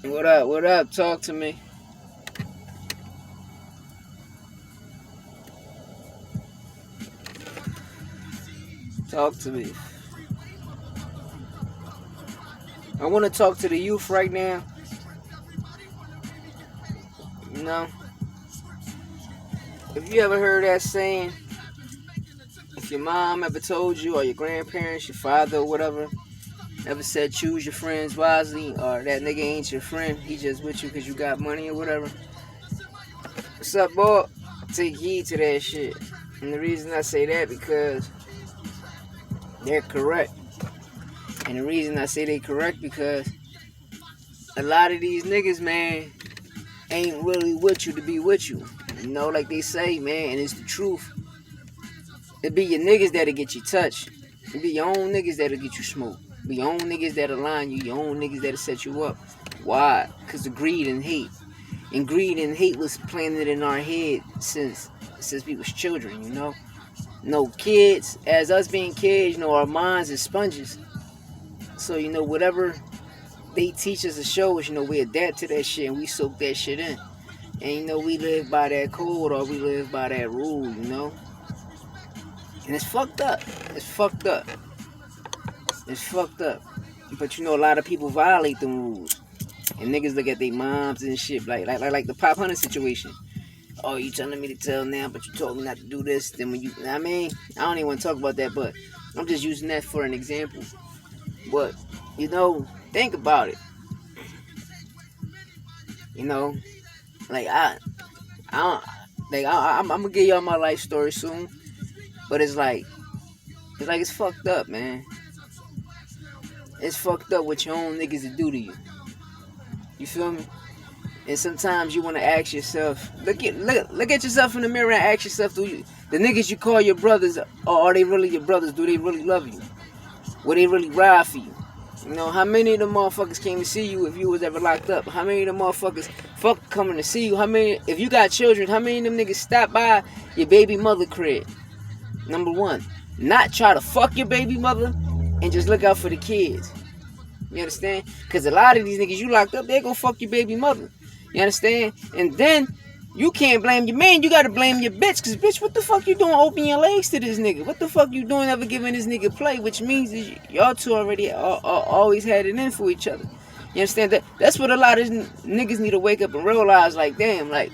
What up? What up? Talk to me. Talk to me. I want to talk to the youth right now. You know, if you ever heard that saying, if your mom ever told you, or your grandparents, your father, or whatever, ever said choose your friends wisely, or that nigga ain't your friend, he just with you because you got money or whatever. What's up, boy? Take heed to that shit. And the reason I say that because they're correct. And the reason I say they correct because a lot of these niggas, man, ain't really with you to be with you. You know, like they say, man, and it's the truth. It be your niggas that'll get you touched. It be your own niggas that'll get you smoked. It be your own niggas that'll line you. Your own niggas that'll set you up. Why? Because of greed and hate. And greed and hate was planted in our head since we was children, you know. No kids, as us being kids, you know, our minds is sponges. So, you know, whatever they teach us to show us, you know, we adapt to that shit and we soak that shit in. And, you know, we live by that code or we live by that rule, you know. And it's fucked up. It's fucked up. It's fucked up. But, you know, a lot of people violate them rules. And niggas look at their moms and shit like the Pop Hunter situation. Oh, you telling me to tell now, but you told me not to do this. Then when you, I mean, I don't even want to talk about that, but I'm just using that for an example. But, you know, think about it. You know, like I'm gonna give y'all my life story soon, but it's fucked up, man. It's fucked up what your own niggas to do to you. You feel me? And sometimes you want to ask yourself, look at yourself in the mirror and ask yourself, the niggas you call your brothers, are they really your brothers? Do they really love you? Will they really ride for you? You know, how many of them motherfuckers came to see you if you was ever locked up? How many of them motherfuckers fuck coming to see you? How many, if you got children, how many of them niggas stop by your baby mother crib? Number one, not try to fuck your baby mother and just look out for the kids. You understand? Because a lot of these niggas you locked up, they gonna fuck your baby mother. You understand? And then you can't blame your man, you gotta blame your bitch. Cause bitch, what the fuck you doing opening your legs to this nigga? What the fuck you doing ever giving this nigga play? Which means is y'all two already always had it in for each other. You understand that? That's what a lot of niggas need to wake up and realize, like, damn, like,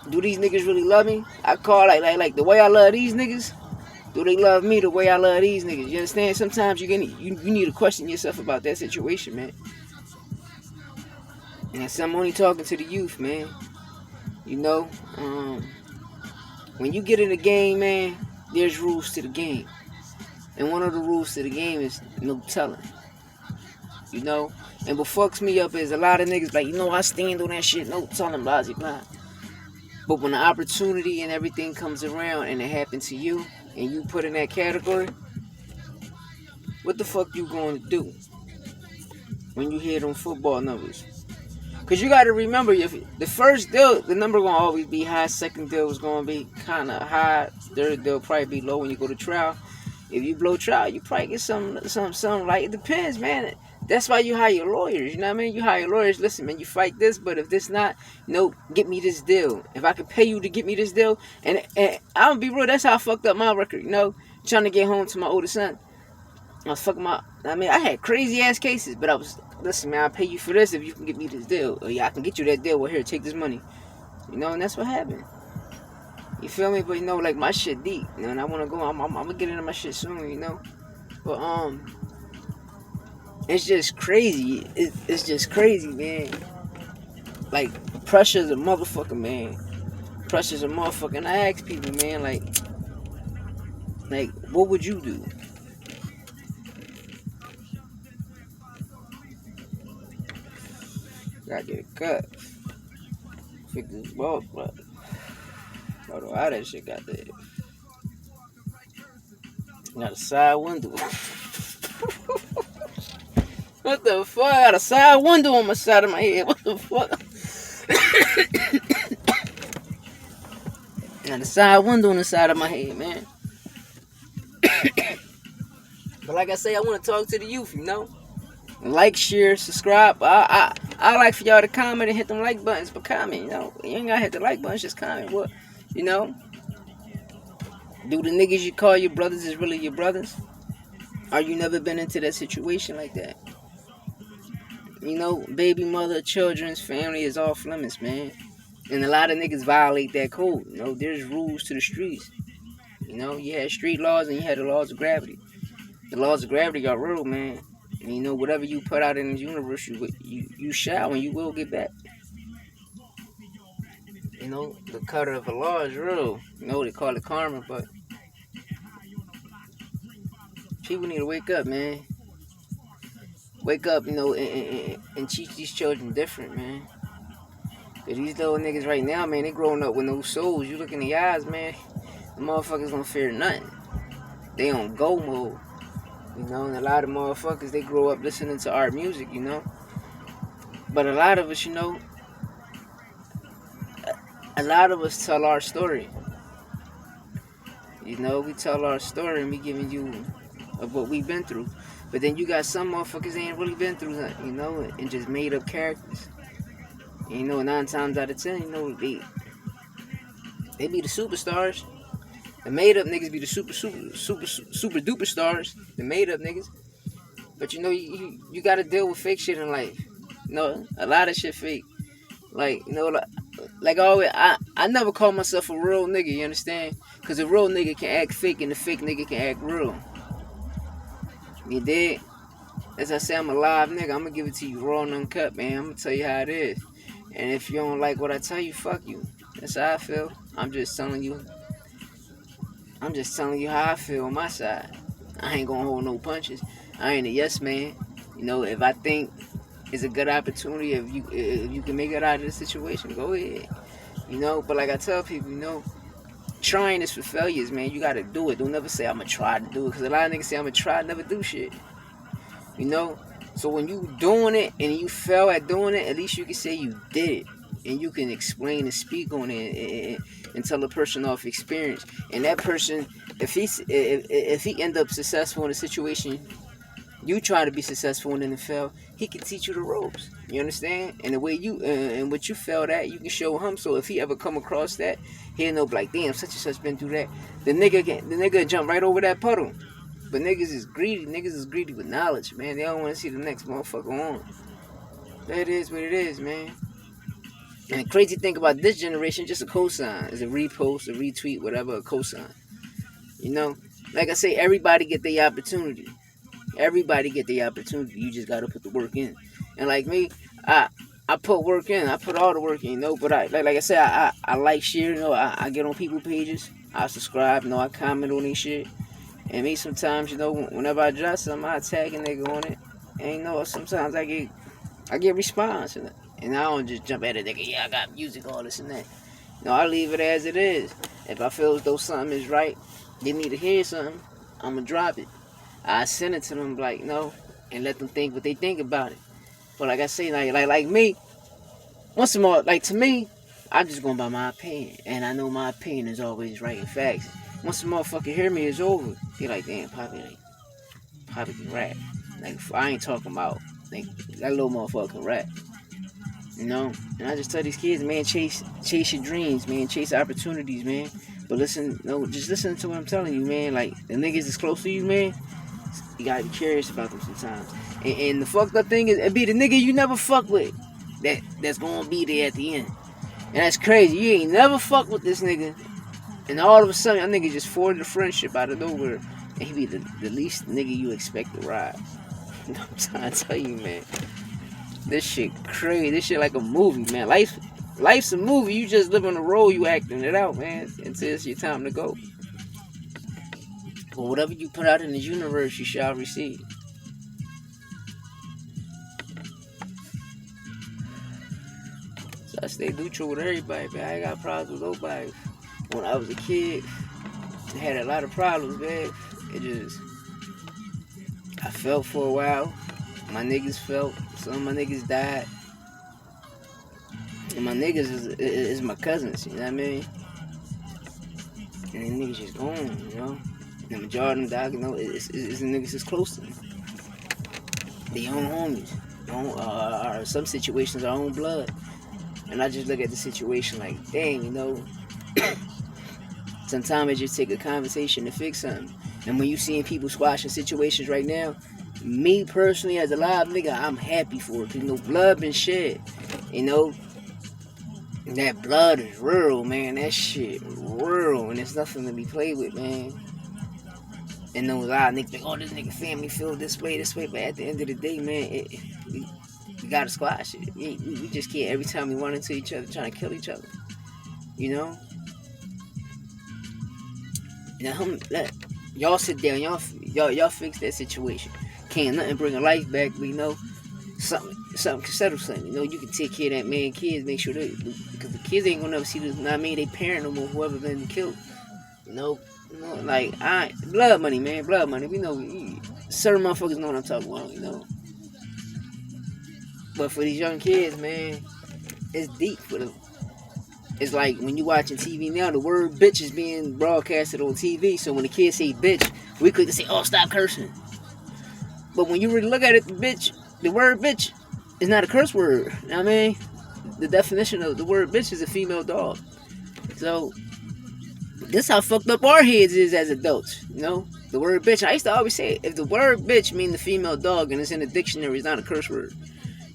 do these niggas really love me? I call like the way I love these niggas, do they love me the way I love these niggas? You understand? Sometimes you need to question yourself about that situation, man. And so I'm only talking to the youth, man. You know, when you get in the game, man, there's rules to the game. And one of the rules to the game is no telling. You know? And what fucks me up is a lot of niggas like, you know, I stand on that shit, no telling, blah, blah, blah. But when the opportunity and everything comes around and it happens to you, and you put in that category, what the fuck you going to do when you hear them football numbers? Because you got to remember, if the first deal, the number going to always be high. Second deal is going to be kind of high. Third deal probably be low when you go to trial. If you blow trial, you probably get some like, it depends, man. That's why you hire lawyers, you know what I mean? You hire lawyers, listen, man, you fight this, but if this not, no, get me this deal. If I could pay you to get me this deal, and I'm going to be real, that's how I fucked up my record, you know? Trying to get home to my oldest son. I was fucking I had crazy ass cases, but I was, listen, man, I'll pay you for this if you can get me this deal. Or yeah, I can get you that deal. Well, here, take this money. You know, and that's what happened. You feel me? But, you know, like, my shit deep. You know, and I want to go, I'm going to get into my shit soon, you know? But, it's just crazy. It's just crazy, man. Like, pressure's a motherfucker, man. Pressure's a motherfucker. And I ask people, man, like, what would you do? Gotta get a cut. Fix this boat, but I don't know how that shit got there. Got a side window. What the fuck? I got a side window on my side of my head. What the fuck? Got a side window on the side of my head, man. But like I say, I want to talk to the youth, you know? Like, share, subscribe. I like for y'all to comment and hit them like buttons, but comment, you know. You ain't gotta hit the like buttons, just comment. What, you know? Do the niggas you call your brothers is really your brothers? Are you never been into that situation like that? You know, baby mother, children's family is off limits, man. And a lot of niggas violate that code. You know, there's rules to the streets. You know, you had street laws and you had the laws of gravity. The laws of gravity got real, man. And you know, whatever you put out in the universe, you shall and you will get back. You know, the cutter of the law is real. You know, they call it karma, but people need to wake up, man. Wake up, you know, and teach these children different, man. Cause these little niggas right now, man, they growing up with no souls. You look in the eyes, man, the motherfuckers don't fear nothing. They on go mode. You know, and a lot of motherfuckers, they grow up listening to our music, you know. But a lot of us, you know, a lot of us tell our story. You know, we tell our story and we giving you of what we've been through. But then you got some motherfuckers that ain't really been through nothing, you know, and just made up characters. And, you know, 9 times out of 10, you know, they be the superstars. The made up niggas be the super duper stars. The made up niggas. But you know, you gotta deal with fake shit in life. You know, a lot of shit fake. Like, you know, like always, I never call myself a real nigga, you understand? Because a real nigga can act fake and the fake nigga can act real. You dig? As I say, I'm a live nigga. I'm gonna give it to you raw and uncut, man. I'm gonna tell you how it is. And if you don't like what I tell you, fuck you. That's how I feel. I'm just telling you how I feel on my side. I ain't gonna hold no punches. I ain't a yes man. You know, if I think it's a good opportunity, if you can make it out of the situation, go ahead. You know, but like I tell people, you know, trying is for failures, man. You gotta do it. Don't never say I'm gonna try to do it, because a lot of niggas say I'm gonna try, never do shit. You know? So when you doing it and you fail at doing it, at least you can say you did it. And you can explain and speak on it and tell a person off experience. And that person, if he end up successful in a situation you try to be successful and then fail, he can teach you the ropes. You understand? And the way you and what you failed at, you can show him. So if he ever come across that, he'll know like, damn, such and such been through that. The nigga jump right over that puddle. But niggas is greedy. Niggas is greedy with knowledge, man. They don't want to see the next motherfucker on. That is what it is, man. And the crazy thing about this generation, just a cosign. It's a repost, a retweet, whatever, a cosign. You know? Like I say, everybody get their opportunity. Everybody get the opportunity. You just gotta put the work in. And like me, I put work in. I put all the work in, you know. But like I said, I like share, you know. I get on people pages. I subscribe, you know. I comment on these shit. And me sometimes, you know, whenever I drop something, I tag a nigga on it. And you know, sometimes I get response. And I don't just jump at it, nigga. Yeah, I got music, all this and that. No, I leave it as it is. If I feel as though something is right, they need to hear something, I'ma drop it. I send it to them like, no, and let them think what they think about it. But like I say, like me, once more, like to me, I'm just going by my opinion. And I know my opinion is always right and facts. Once a motherfucker hear me, it's over. They like, damn, Poppy can rap. Like, I ain't talking about, like, that little motherfucker can rap. You know? And I just tell these kids, man, chase your dreams, man. Chase opportunities, man. But listen, no, just listen to what I'm telling you, man. Like, the niggas that's close to you, man, you gotta be curious about them sometimes. And the fucked up thing is, it be the nigga you never fuck with that's gonna be there at the end. And that's crazy. You ain't never fuck with this nigga, and all of a sudden, that nigga just forged a friendship out of nowhere, and he be the least nigga you expect to ride. I'm trying to tell you, man. This shit crazy. This shit like a movie, man. Life's a movie. You just live on the role, you acting it out, man, until it's your time to go. But whatever you put out in the universe, you shall receive. So I stay neutral with everybody, man. I ain't got problems with nobody. When I was a kid, I had a lot of problems, man. I felt for a while. My niggas felt. Some of my niggas died. And my niggas is my cousins, you know what I mean? And them niggas just gone, you know? The majority of them, dog, you know, it's the niggas that's close to me. They own homies. Or some situations our own blood. And I just look at the situation like, dang, sometimes it just take a conversation to fix something. And when you seeing people squashing situations right now, me personally as a live nigga, I'm happy for it. Cause blood been shed. That blood is real, man. That shit real, and it's nothing to be played with, man. And those lot of niggas like, oh, this nigga family feel this way. But at the end of the day, man, we gotta squash it. We just can't every time we run into each other trying to kill each other. Now, y'all sit down, y'all fix that situation. Can't nothing bring a life back, but something can settle something. You can take care of that man, kids, make sure because the kids ain't gonna never see this. They parent no more, whoever been killed. Like blood money, man, blood money. We know certain motherfuckers know what I'm talking about, But for these young kids, man, it's deep for them. It's like when you watching TV now, the word bitch is being broadcasted on TV. So when the kids say bitch, we could say, oh, stop cursing. But when you really look at it, the word bitch is not a curse word. You know what I mean? The definition of the word bitch is a female dog. So this how fucked up our heads is as adults. The word bitch. I used to always say, if the word bitch means the female dog and it's in the dictionary, it's not a curse word.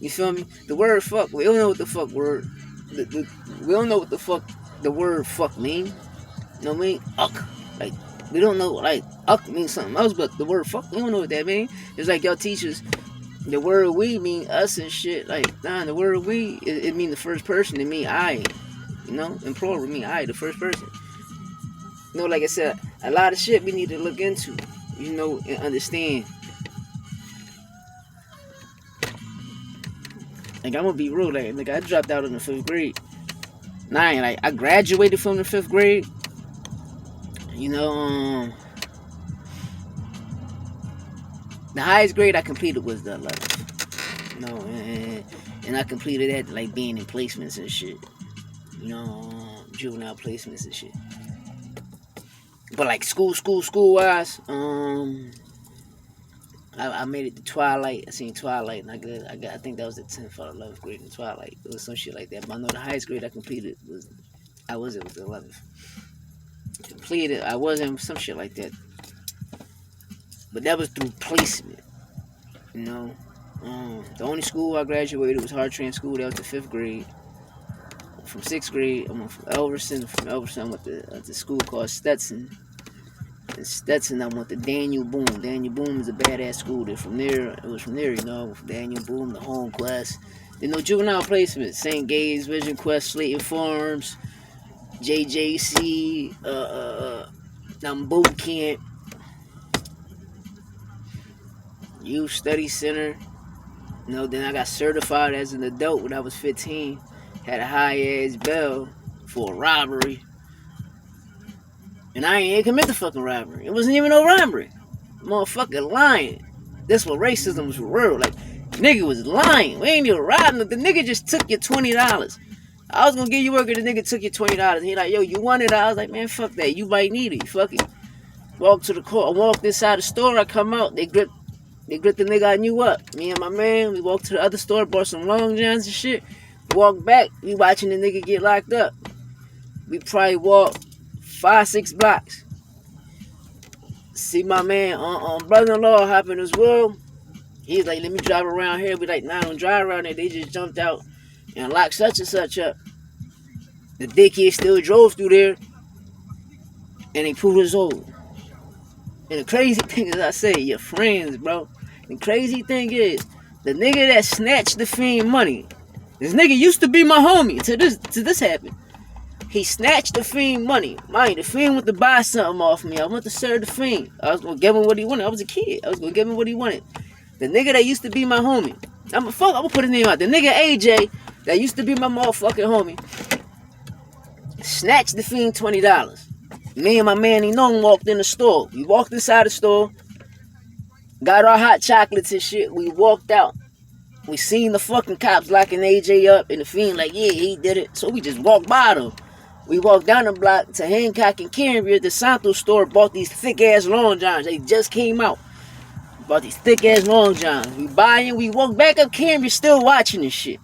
You feel me? The word fuck, we don't know what the fuck word. We don't know what the fuck the word fuck mean. You know what I mean? Uck. Like, we don't know, like, uck means something else, but the word fuck, we don't know what that mean. It's like y'all teachers, the word we mean us and shit. Like, the word we, it mean the first person. It mean I. In plural, it mean I, the first person. Like I said, a lot of shit we need to look into, and understand. Like, I'm gonna be real, like I dropped out in the 5th grade. I graduated from the 5th grade. The highest grade I completed was the 11th. And I completed that like being in placements and shit. Juvenile placements and shit. But like school wise, I made it to Twilight. I seen Twilight, and I think that was the 10th or 11th grade in Twilight. It was some shit like that. But I know the highest grade I completed was the 11th. Completed, I wasn't some shit like that. But that was through placement. The only school I graduated was Hartran School. That was the 5th grade. From 6th grade, I went from Elverson. From Elverson, I went to school called Stetson. In Stetson, I went to Daniel Boone. Daniel Boone is a badass school. It was from there, Daniel Boone, the Home Quest. Juvenile placement, St. Gabe's, Vision Quest, Slayton Farms, JJC, Boot Camp, Youth Study Center. Then I got certified as an adult when I was 15. Had a high-ass bail for a robbery. And I ain't commit the fucking robbery. It wasn't even no robbery. Motherfucker lying. That's what racism was for real. Like, nigga was lying. We ain't even robbing. The nigga just took your $20. I was gonna give you work and the nigga took your $20. He like, yo, you want it? I was like, man, fuck that. You might need it. Fuck it. Walk to the court. I walked inside the store. I come out. They gripped the nigga I knew up. Me and my man, we walked to the other store, bought some Long Johns and shit. Walk back. We watching the nigga get locked up. We probably walked 5-6 blocks. See my man, brother-in-law hop in his wheel. He's like, let me drive around here. We like, nah, don't drive around there. They just jumped out and locked such and such up. The dickhead still drove through there. And they pulled us over. And the crazy thing is, I say, your friends, bro. The crazy thing is, the nigga that snatched the fiend money, this nigga used to be my homie till this happened. He snatched the fiend money. Mind, the fiend went to buy something off me. I went to serve the fiend. I was gonna give him what he wanted. I was a kid. I was gonna give him what he wanted. The nigga that used to be my homie. I'm gonna put his name out. The nigga AJ that used to be my motherfucking homie snatched the fiend $20. Me and my man Enon walked in the store. We walked inside the store, got our hot chocolates and shit. We walked out. We seen the fucking cops locking AJ up, and the fiend like, yeah, he did it. So we just walked by them. We walked down the block to Hancock and Cambria, the Santos store, bought these thick-ass Long Johns. They just came out. About these thick ass long johns. We buying, we walk back up Cambridge, still watching this shit.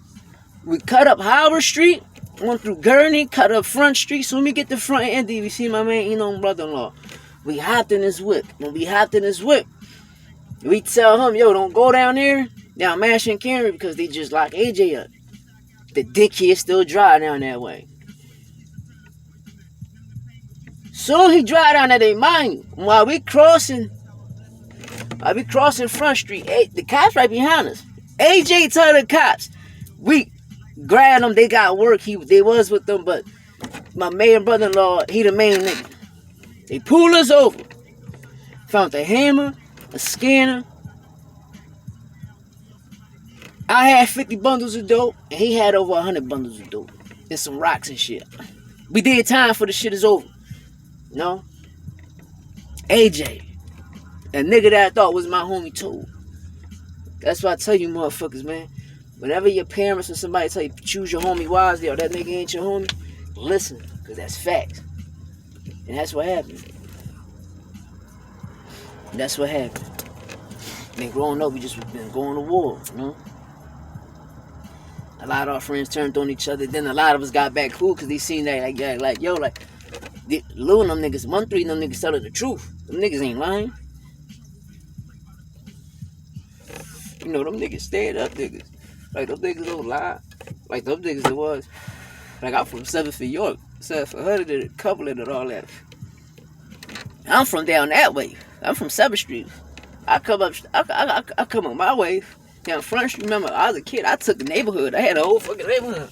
We cut up Howard Street, went through Gurney, cut up Front Street. So when we get to Front End, we see my man Eno brother-in-law. We hopped in his whip. When we hopped in his whip, we tell him, yo, don't go down there, down Mash and Cambridge, because they just lock AJ up. The dickhead still drive down that way. Soon he drive down that way, mind you. While we crossing Front Street, the cops right behind us. AJ tell the cops, we grabbed them, they got work, they was with them, but my main brother-in-law, he the main nigga. They pulled us over. Found the hammer, a scanner. I had 50 bundles of dope, and he had over 100 bundles of dope. And some rocks and shit. We did time for the shit is over. You know? AJ. A nigga that I thought was my homie too. That's why I tell you motherfuckers, man. Whenever your parents or somebody tell you choose your homie wisely or that nigga ain't your homie, listen, because that's facts. And that's what happened. That's what happened. Man, growing up, we just been going to war, you know? A lot of our friends turned on each other. Then a lot of us got back cool because they seen that, like, yo, Lil and them niggas, 1-3 them niggas telling the truth. Them niggas ain't lying. You know, them niggas stand up niggas. Like, them niggas don't lie. Like, them niggas it was. Like, I'm from 7th York. 700 and a couple and all that. I'm from down that way. I'm from 7th Street. I come up my way down Front Street. Remember, I was a kid. I took the neighborhood. I had a whole fucking neighborhood.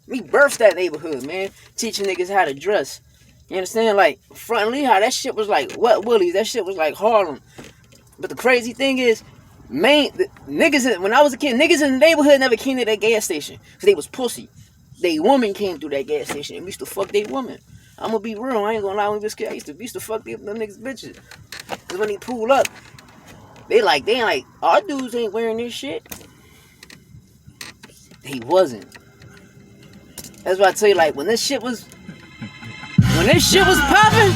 We birthed that neighborhood, man. Teaching niggas how to dress. You understand? Like, Front Lehigh, that shit was like Wet Willie's. That shit was like Harlem. But the crazy thing is, niggas, when I was a kid, niggas in the neighborhood never came to that gas station. Because they was pussy. They woman came through that gas station and we used to fuck they woman. I'm gonna be real, I ain't gonna lie, when we was kids, I used to fuck them niggas bitches. Cause when they pull up, they ain't like, our dudes ain't wearing this shit. He wasn't. That's why I tell you, like, when this shit was popping.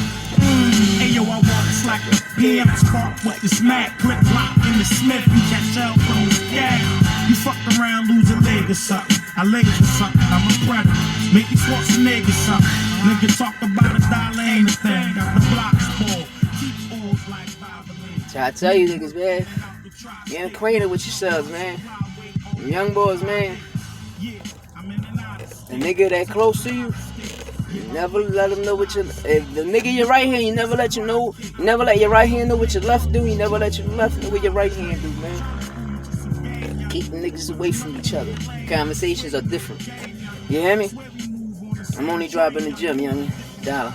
Hey yo, I walk like a PM spark with the smack, grip lock in the Smith, you catch out from the gag. You fuck around, lose a leg or something. I leg for something, I'm a predator. Make you Schwarzenegger something. Nigga talk about $1 ain't a thing. Got the blocks full. Keep balls like Bob. So I tell you niggas, man, get acquainted with yourselves, man. Them young boys, man. The nigga that close to you, you never let him know what you. If the nigga your right hand, you never let you know. You never let your right hand know what your left do. You never let your left know what your right hand do, man. Keep the niggas away from each other. Conversations are different. You hear me? I'm only dropping the gym, young dollar.